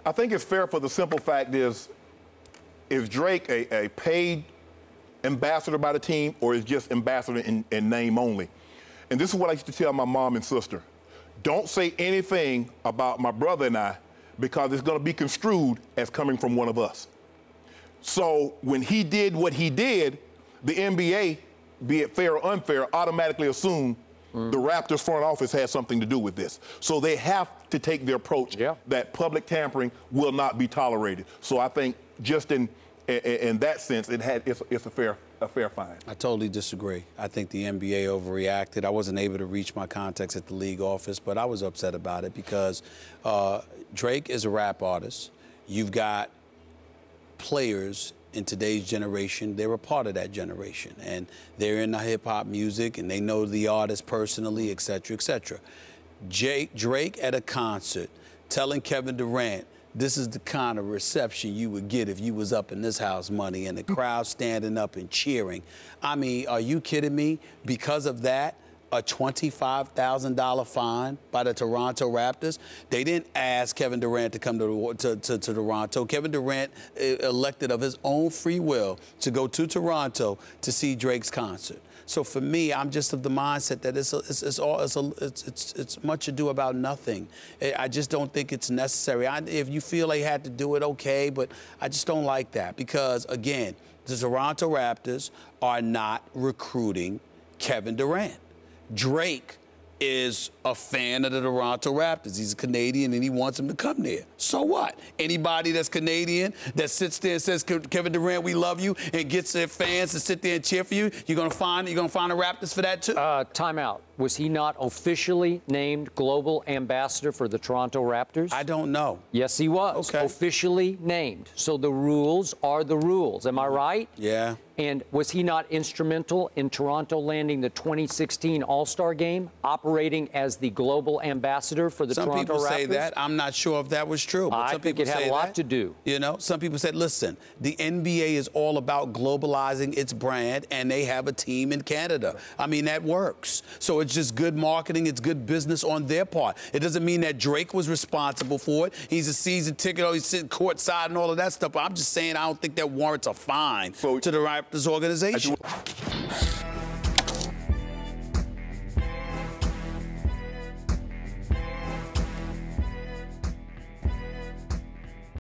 I think it's fair for the simple fact is Drake a paid ambassador by the team, or is just ambassador in name only? And this is what I used to tell my mom and sister. Don't say anything about my brother and I, because it's going to be construed as coming from one of us. So when he did what he did, the NBA, be it fair or unfair, automatically assumed the Raptors front office had something to do with this. So they have to take the approach that public tampering will not be tolerated. So I think just in that sense, it's a fair fine. I totally disagree. I think the NBA overreacted. I wasn't able to reach my contacts at the league office, but I was upset about it because Drake is a rap artist. You've got players in today's generation, they're a part of that generation, and they're in the hip-hop music, and they know the artist personally, et cetera, et cetera. Drake at a concert telling Kevin Durant, this is the kind of reception you would get if you was up in this house, money, and the crowd standing up and cheering. I mean, are you kidding me? Because of that, a $25,000 fine by the Toronto Raptors. They didn't ask Kevin Durant to come to Toronto. Kevin Durant elected of his own free will to go to Toronto to see Drake's concert. So for me, I'm just of the mindset that it's much ado about nothing. I just don't think it's necessary. If you feel they had to do it, okay, but I just don't like that because, again, the Toronto Raptors are not recruiting Kevin Durant. Drake is a fan of the Toronto Raptors. He's a Canadian and he wants him to come there. So what? Anybody that's Canadian that sits there and says, Kevin Durant, we love you, and gets their fans to sit there and cheer for you, you're gonna find the Raptors for that too? Time out. Was he not officially named global ambassador for the Toronto Raptors? I don't know. Yes, he was. Okay. Officially named. So the rules are the rules. Am I right? Yeah. And was he not instrumental in Toronto landing the 2016 All-Star Game, operating as the global ambassador for the Toronto Raptors? Some people say that. I'm not sure if that was true. But I think it had a lot to do. You know, some people said, listen, the NBA is all about globalizing its brand, and they have a team in Canada. I mean, that works. So it's just good marketing. It's good business on their part. It doesn't mean that Drake was responsible for it. He's a season ticket, or he's sitting courtside and all of that stuff. But I'm just saying I don't think that warrants a fine to the Raptors organization.